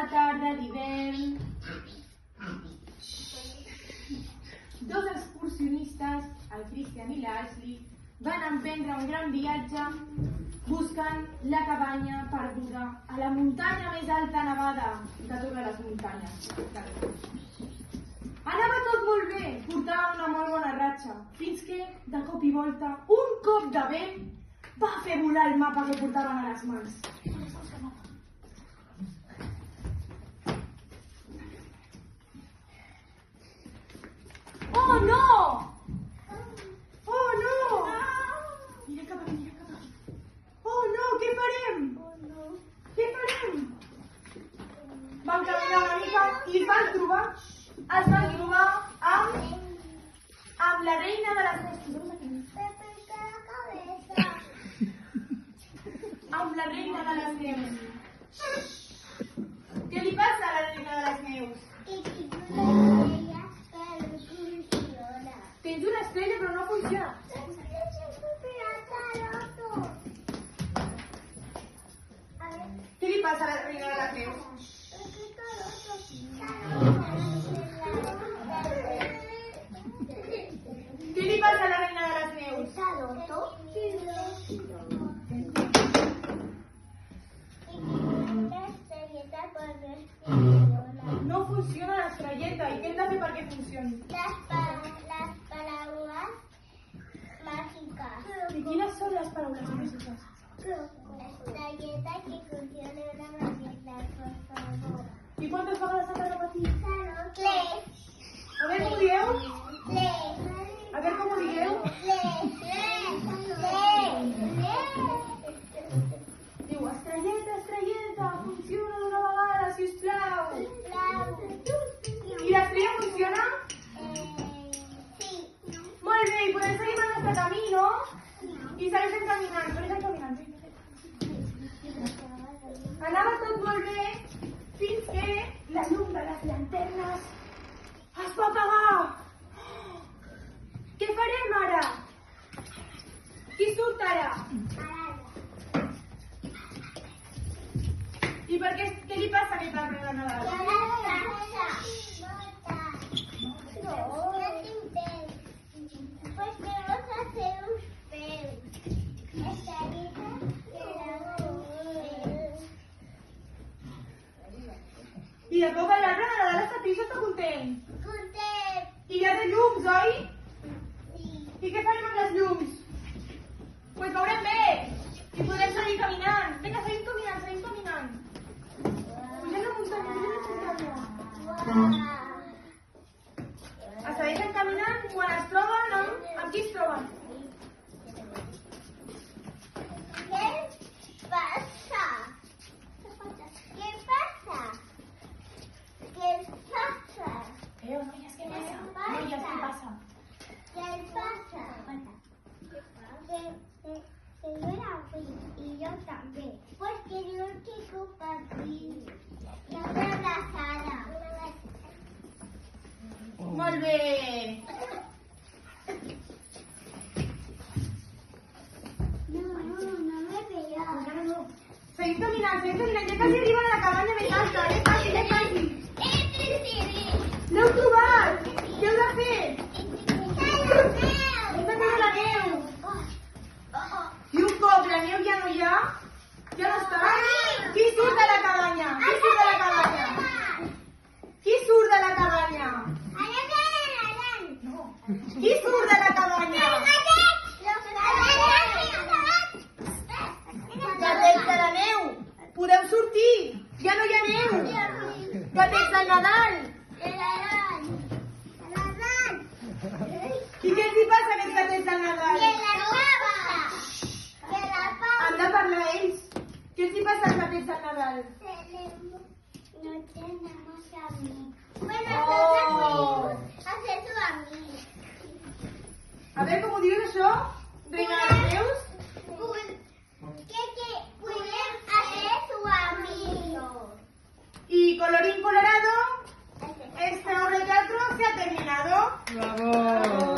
una tarda d'hivern, dos excursionistes, el Christian i l'Ashley, van emprendre un gran viatge buscant la cabanya perduda a la muntanya més alta nevada de totes les muntanyes. Anava tot molt bé, portava una molt bona ratxa, fins que, de cop i volta, un cop de vent va fer volar el mapa que portaven a les mans. Oh no! Oh no! Mira cap aquí, mira cap aquí. Oh no, què farem? Què farem? Van caminar una mica i es van trobar amb la reina de les neus. Amb la reina de les neus. Què li passa a la reina de les neus? Tens una estrella però no funciona. Què li passa a la reina de les neus? Què li passa a la reina de les neus? No funciona l'estrelleta. I què hem de fer perquè funcioni? Las palabras mágicas. I quines són les paraules màgiques? Estrelleta que funcione una maqueta, por favor. I quantes vegades s'ha de repetir? Tres. A veure com ho dieu. Tres. A veure com ho digueu. Diu, estrelleta, estrelleta, funciona d'una vegada, sisplau. I l'estrella funciona? Sí. Molt bé, i podem seguir amb el nostre camí, no? I segueixen caminant, Anava tot molt bé fins que la llum de les llanternes es va apagar. Què farem ara? Qui surt ara? I per què li passa a aquesta reina de Nadal? I de cop la reina de Nadal està trista, està content. I hi ha de llums, oi? I què farem amb les llums? Pues veurem bé. I podrem seguir caminant. Vinga, seguim caminant. Pugem la muntanya. Es segueixen caminant quan es troben amb qui es troben? Noies, què passa? Noies, què passa? Que yo era fui y yo también. Pues quería un chico para mí. Y una abrazada. Molt bé. No me pegaba. Encara no. Seguim caminant. Ja quasi arriben a la cabanya més alta. Quasi. L'heu trobat. Què heu de fer? Hem de caure la neu. I un cop la neu ja no hi ha, ja no està. Qui surt de la cabanya? Qui surt de la cabanya? Qui surt de la cabanya? Gatets de la neu. Podeu sortir. Ja no hi ha neu. Gatets del Nadal. I què els hi passa a aquests gatets del Nadal? Han de parlar ells. Què els hi passa als gatets del Nadal? No tenemos amigos. Bueno, Oh. hacer su amigo. A veure com ho dius això? Reina de les Neus? Que podem hacer su amigo. Y colorín colorado, esta obra de teatro se ha terminado. ¡Bravo!